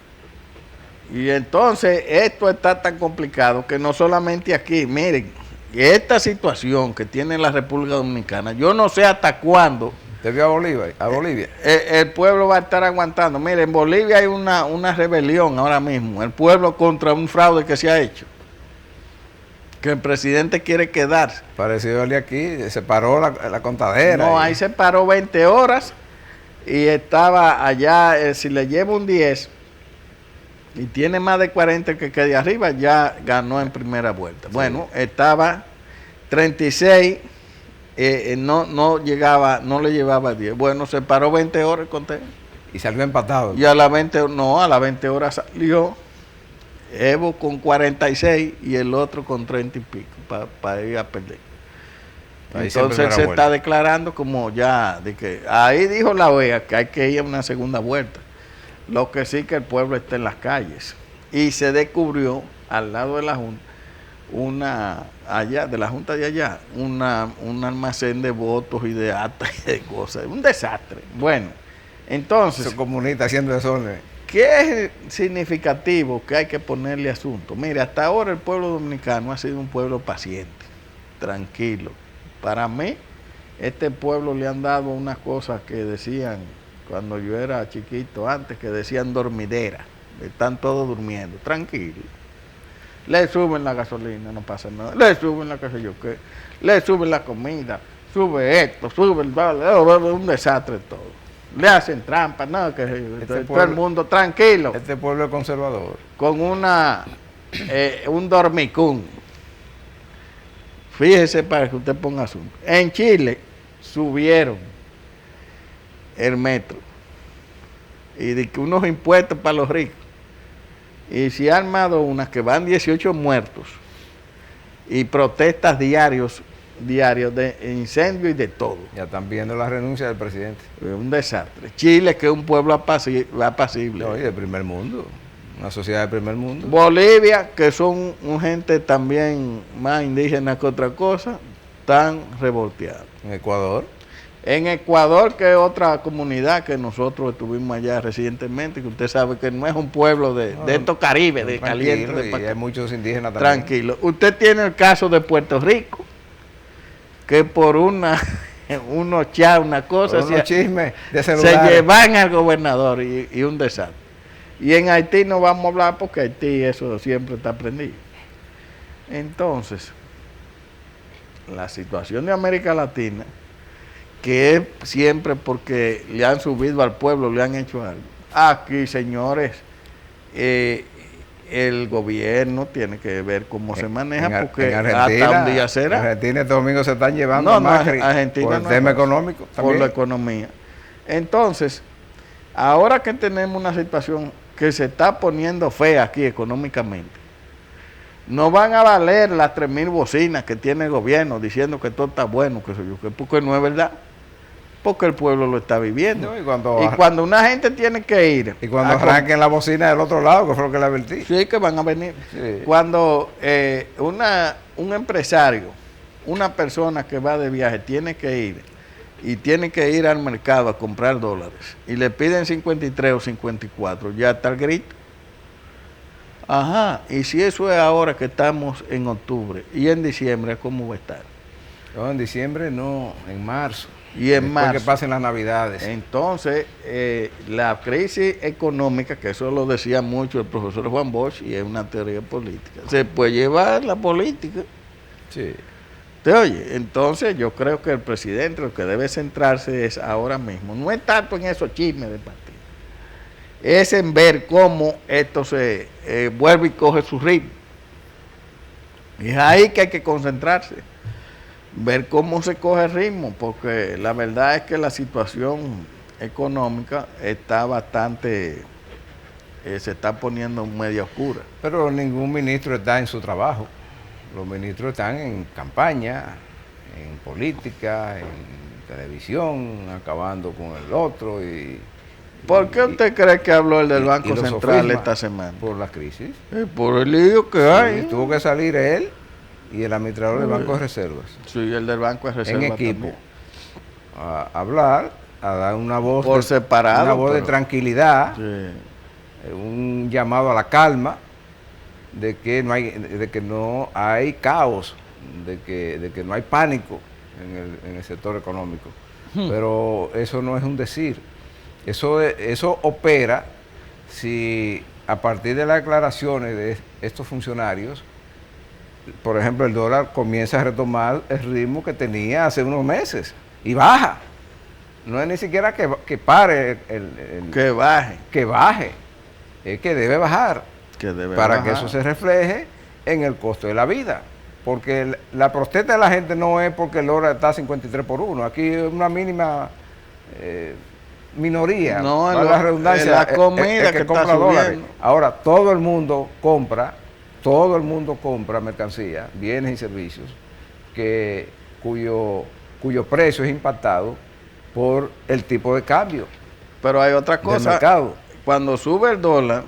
Y entonces esto está tan complicado que no solamente aquí, miren, esta situación que tiene la República Dominicana, yo no sé hasta cuándo. ¿Te vio a Bolivia? El pueblo va a estar aguantando. Miren, en Bolivia hay una rebelión ahora mismo, el pueblo contra un fraude que se ha hecho. Que el presidente quiere quedarse. Parecido al de aquí, se paró la contadera. No, ahí se paró 20 horas y estaba allá, si le lleva un 10, y tiene más de 40 que de arriba, ya ganó en primera vuelta. Sí. Bueno, estaba 36, no le llevaba 10. Bueno, se paró 20 horas, conté. Y salió empatado. Y a las 20 horas salió Evo con 46 y el otro con 30 y pico para ir a perder. Entonces se está declarando como ya, de que ahí dijo la OEA que hay que ir a una segunda vuelta. Lo que sí que el pueblo está en las calles. Y se descubrió al lado de la Junta, de la Junta de allá, un almacén de votos y de actas y de cosas. Un desastre. Bueno, entonces... Esos comunistas haciendo desorden. ¿Qué es significativo que hay que ponerle asunto? Mire, hasta ahora el pueblo dominicano ha sido un pueblo paciente, tranquilo. Para mí, este pueblo le han dado unas cosas que decían cuando yo era chiquito antes, que decían dormidera. Están todos durmiendo, tranquilos. Le suben la gasolina, no pasa nada. Le suben la qué sé yo qué. Le suben la comida, sube esto, sube un desastre todo. Le hacen trampas, no, que todo el mundo tranquilo. Este pueblo es conservador. Con un dormicún. Fíjese para que usted ponga asunto. En Chile subieron el metro y de que unos impuestos para los ricos. Y se ha armado unas que van 18 muertos y protestas diarios de incendio y de todo. Ya están viendo la renuncia del presidente. Es un desastre. Chile, que es un pueblo apacible. No, y de primer mundo. Una sociedad de primer mundo. Bolivia, que son gente también más indígena que otra cosa, están revolteados. En Ecuador. En Ecuador, que es otra comunidad que nosotros estuvimos allá recientemente, que usted sabe que no es un pueblo de estos Caribe, de caliente. Y hay muchos indígenas también. Tranquilo. Usted tiene el caso de Puerto Rico, que por una cosa, unos chismes de se llevan al gobernador y un desastre. Y en Haití no vamos a hablar porque Haití eso siempre está prendido. Entonces, la situación de América Latina, que es siempre porque le han subido al pueblo, le han hecho algo. Aquí, señores, el gobierno tiene que ver cómo se maneja, porque hasta un día será. En Argentina este domingo se están llevando a Macri por el tema económico. Por la economía. Entonces, ahora que tenemos una situación que se está poniendo fea aquí económicamente, no van a valer las 3,000 bocinas que tiene el gobierno diciendo que todo está bueno, porque no es verdad. Porque el pueblo lo está viviendo. No, y cuando una gente tiene que ir... Y cuando arranquen la bocina del otro lado, que fue lo que le advertí. Sí, que van a venir. Sí. Cuando un empresario, una persona que va de viaje, tiene que ir y tiene que ir al mercado a comprar dólares y le piden 53 o 54, ya está el grito. Ajá, y si eso es ahora que estamos en octubre y en diciembre, ¿cómo va a estar? No, en diciembre no, en marzo. Y en marzo, que pasen las navidades. Entonces, la crisis económica, que eso lo decía mucho el profesor Juan Bosch, y es una teoría política, se puede llevar la política. Sí. ¿Te oye? Entonces, yo creo que el presidente lo que debe centrarse es ahora mismo, no es tanto en esos chismes de partido, es en ver cómo esto se vuelve y coge su ritmo. Y es ahí que hay que concentrarse. Ver cómo se coge el ritmo, porque la verdad es que la situación económica está bastante, se está poniendo media oscura. Pero ningún ministro está en su trabajo. Los ministros están en campaña, en política, en televisión, acabando con el otro. ¿Por qué usted cree que habló el del Banco Central esta semana? Por la crisis. Por el lío que hay. Tuvo que salir él y el administrador del Banco de Reservas. Sí, el del Banco de Reservas en equipo también. A hablar, a dar una voz por separado, una voz de tranquilidad, sí. Un llamado a la calma, de que no hay caos, de que no hay pánico en el sector económico. Pero eso no es un decir. Eso opera si a partir de las declaraciones de estos funcionarios, por ejemplo, el dólar comienza a retomar el ritmo que tenía hace unos meses y baja. No es ni siquiera que pare, que baje. Que baje. es que debe bajar para que eso se refleje en el costo de la vida. Porque la protesta de la gente no es porque el dólar está 53 por 1. Aquí es una mínima minoría. No, la redundancia, la comida que compra dólares. Ahora, todo el mundo compra mercancía, bienes y servicios cuyo precio es impactado por el tipo de cambio. Pero hay otra cosa. Cuando sube el dólar,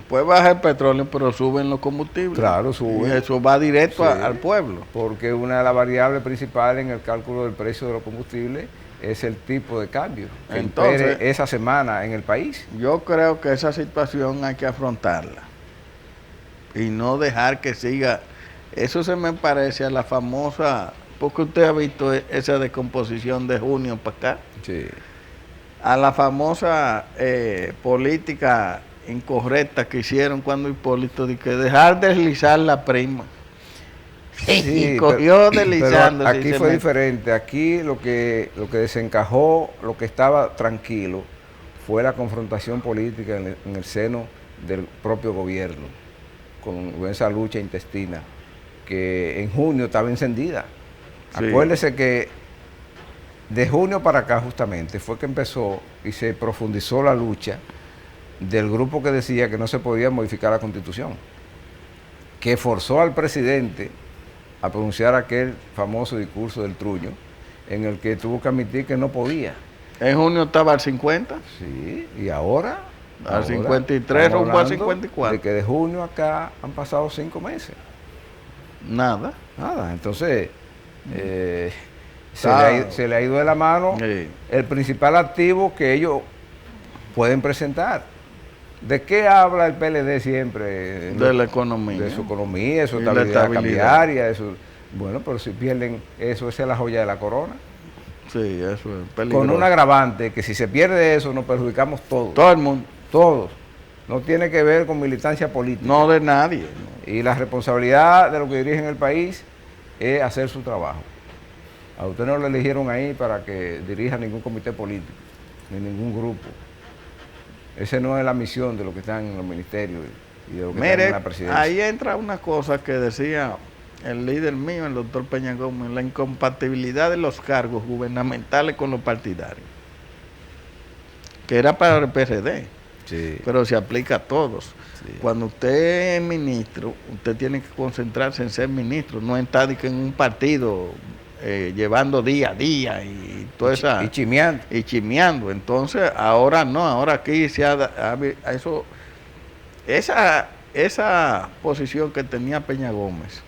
puede bajar el petróleo, pero suben los combustibles. Claro, sube. Y eso va directo al pueblo. Porque una de las variables principales en el cálculo del precio de los combustibles es el tipo de cambio que impere esa semana en el país. Yo creo que esa situación hay que afrontarla y no dejar que siga. Eso se me parece a la famosa, porque usted ha visto esa descomposición de junio para acá, sí, a la famosa política incorrecta que hicieron cuando Hipólito de que dejar deslizar la prima. Sí, y cogió deslizando. Pero aquí fue diferente. Aquí lo que desencajó, lo que estaba tranquilo, fue la confrontación política en el seno del propio gobierno, con esa lucha intestina, que en junio estaba encendida. Sí. Acuérdese que de junio para acá justamente fue que empezó y se profundizó la lucha del grupo que decía que no se podía modificar la Constitución, que forzó al presidente a pronunciar aquel famoso discurso del truño, en el que tuvo que admitir que no podía. ¿En junio estaba al 50? Sí, y ahora... Al 53 rumbo al 54. De que de junio acá han pasado 5 meses. Nada. Entonces, se le ha ido de la mano el principal activo que ellos pueden presentar. ¿De qué habla el PLD siempre? De la economía. De su economía, de su estabilidad cambiaria. Bueno, pero si pierden eso, esa es la joya de la corona. Sí, eso es peligroso. Con un agravante, que si se pierde eso, nos perjudicamos todos. Todo el mundo. Todos. No tiene que ver con militancia política. No de nadie. No. Y la responsabilidad de los que dirigen el país es hacer su trabajo. A usted no lo eligieron ahí para que dirija ningún comité político, ni ningún grupo. Esa no es la misión de los que están en los ministerios y de los que están en la presidencia. Ahí entra una cosa que decía el líder mío, el doctor Peña Gómez, la incompatibilidad de los cargos gubernamentales con los partidarios, que era para el PRD, sí, pero se aplica a todos. Sí. Cuando usted es ministro, usted tiene que concentrarse en ser ministro, no estar en un partido llevando día a día y toda esa... Y chimeando. Y chimeando. Entonces, ahora no, ahora aquí se esa posición que tenía Peña Gómez,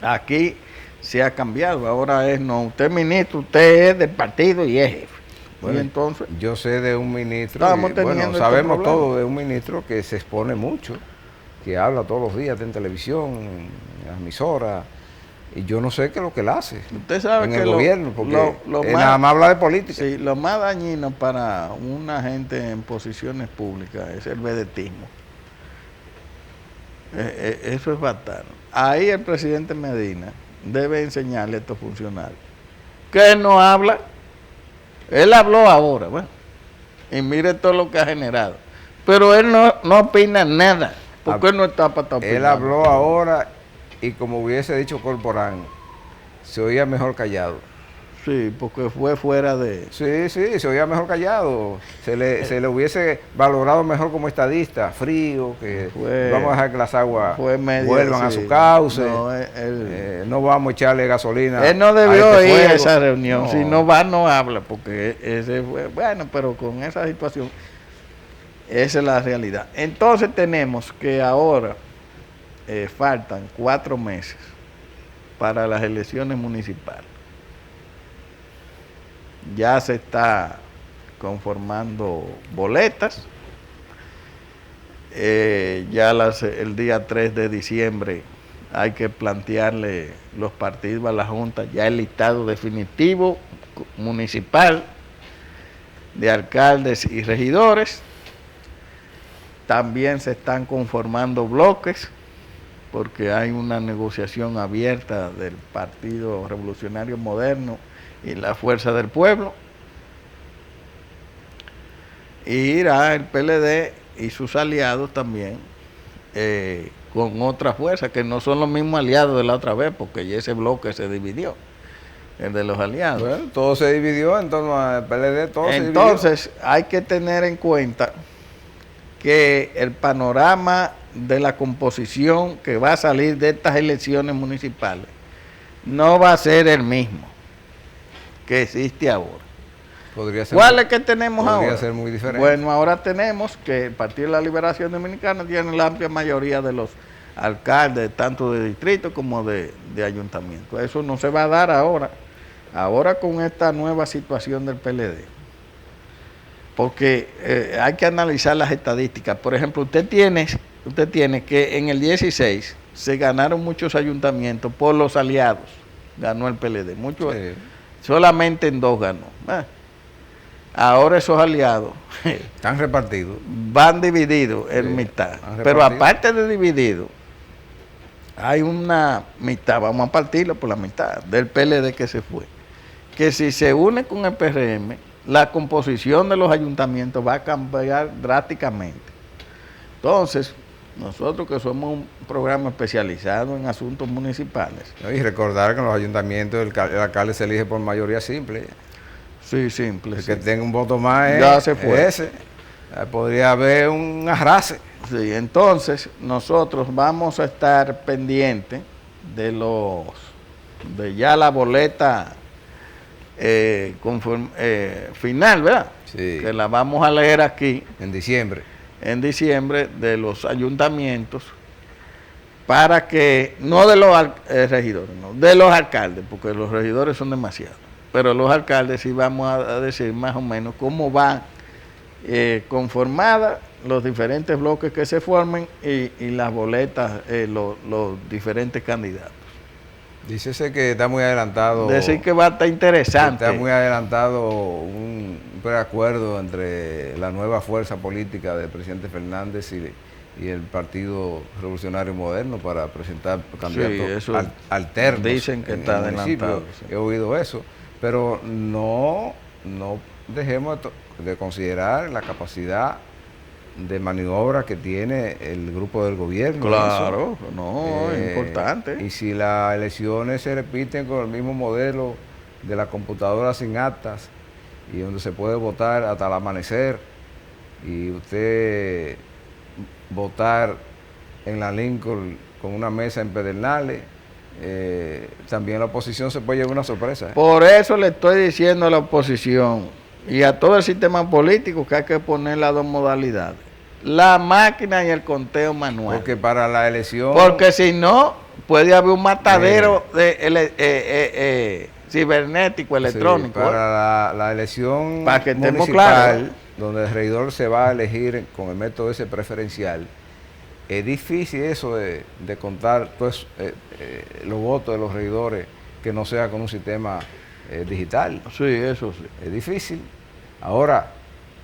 aquí se ha cambiado. Ahora es, no, usted es ministro, usted es del partido y es jefe. Bueno, y entonces, yo sé de un ministro, sabemos todos de un ministro que se expone mucho, que habla todos los días en televisión, en las emisoras, y yo no sé qué es lo que él hace. Usted sabe en que el gobierno, porque nada más habla de política. Sí, lo más dañino para una gente en posiciones públicas es el vedetismo. Eso es fatal. Ahí el presidente Medina debe enseñarle a estos funcionarios que él no habla. Él habló ahora, bueno, y mire todo lo que ha generado. Pero él no opina nada, porque él no está para estar opinando. Él habló ahora y como hubiese dicho Corporán, se oía mejor callado. Sí, porque fue fuera de... Sí, se oía mejor callado. Se le hubiese valorado mejor como estadista, frío, que vamos a dejar que las aguas vuelvan a su cauce. No vamos a echarle gasolina. Él no debió ir a esa reunión. No. Si no va, no habla, porque ese fue... Bueno, pero con esa situación, esa es la realidad. Entonces tenemos que ahora faltan 4 meses para las elecciones municipales. Ya se está conformando boletas. Ya el día 3 de diciembre hay que plantearle los partidos a la Junta ya el listado definitivo municipal de alcaldes y regidores. También se están conformando bloques porque hay una negociación abierta del Partido Revolucionario Moderno y la Fuerza del Pueblo. Y irá el PLD y sus aliados también, con otras fuerzas que no son los mismos aliados de la otra vez, porque ya ese bloque se dividió, el de los aliados. Bueno, todo se dividió en torno al PLD, todo se dividió. Entonces, hay que tener en cuenta que el panorama de la composición que va a salir de estas elecciones municipales no va a ser el mismo que existe ahora. ¿Cuál es que tenemos ahora? Podría ser muy diferente. Bueno, ahora tenemos que el Partido de la Liberación Dominicana tiene la amplia mayoría de los alcaldes, tanto de distrito como de ayuntamiento. Eso no se va a dar ahora. Ahora con esta nueva situación del PLD. Porque hay que analizar las estadísticas. Por ejemplo, usted tiene que en el 16 se ganaron muchos ayuntamientos por los aliados. Ganó el PLD. Muchos, sí. Solamente en 2 ganó. Ahora esos aliados están repartidos. Van divididos en mitad. Pero aparte de divididos, hay una mitad, vamos a partirlo por la mitad, del PLD que se fue. Que si se une con el PRM, la composición de los ayuntamientos va a cambiar drásticamente. Entonces, nosotros que somos un programa especializado en asuntos municipales. Y recordar que en los ayuntamientos el alcalde se elige por mayoría simple. Sí, simple. El que tenga un voto más ya se fue. Ese. Podría haber un arrase. Sí, entonces nosotros vamos a estar pendientes de ya la boleta final, ¿verdad? Sí. Que la vamos a leer aquí. En diciembre. En diciembre, de los ayuntamientos, para que, no de los regidores, no, de los alcaldes, porque los regidores son demasiados, pero los alcaldes sí vamos a decir más o menos cómo van conformadas los diferentes bloques que se formen y las boletas, los diferentes candidatos. Dícese que está muy adelantado. Decir que va a estar interesante. Está muy adelantado un preacuerdo entre la nueva fuerza política del presidente Fernández y el Partido Revolucionario Moderno para presentar candidatos alternos. Dicen que está adelantado. Sí. He oído eso, pero no dejemos de considerar la capacidad de maniobra que tiene el grupo del gobierno. Claro, es importante. Y si las elecciones se repiten con el mismo modelo de la computadora sin actas y donde se puede votar hasta el amanecer y usted votar en la Lincoln con una mesa en Pedernales, también la oposición se puede llevar una sorpresa. Por eso le estoy diciendo a la oposición y a todo el sistema político que hay que poner las 2 modalidades: la máquina y el conteo manual. Porque para la elección... Porque si no, puede haber un matadero cibernético, electrónico. Sí, para la elección para que municipal, claro, donde el regidor se va a elegir con el método ese preferencial, es difícil eso de contar todos los votos de los regidores que no sea con un sistema digital. Sí, eso sí. Es difícil. Ahora,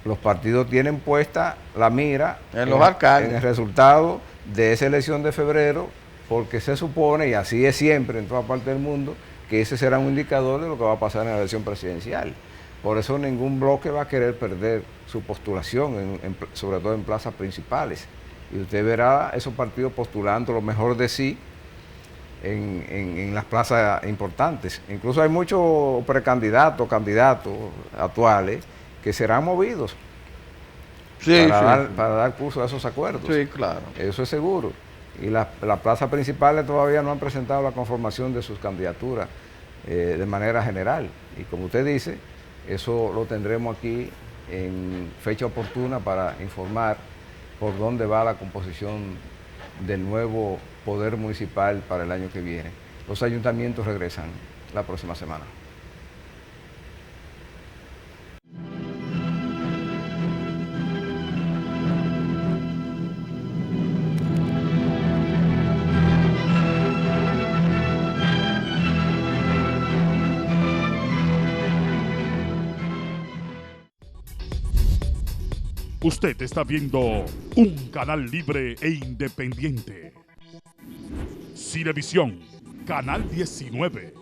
los partidos tienen puesta la mira en los alcaldes, en el resultado de esa elección de febrero, porque se supone, y así es siempre en toda parte del mundo, que ese será un indicador de lo que va a pasar en la elección presidencial. Por eso ningún bloque va a querer perder su postulación, sobre todo en plazas principales. Y usted verá esos partidos postulando lo mejor de sí en las plazas importantes. Incluso hay muchos precandidatos, candidatos actuales que serán movidos para dar curso a esos acuerdos. Sí, claro. Eso es seguro. Y las plazas principales todavía no han presentado la conformación de sus candidaturas de manera general. Y como usted dice, eso lo tendremos aquí en fecha oportuna para informar por dónde va la composición del nuevo poder municipal para el año que viene. Los ayuntamientos regresan la próxima semana. Usted está viendo un canal libre e independiente. Cinevisión, Canal 19.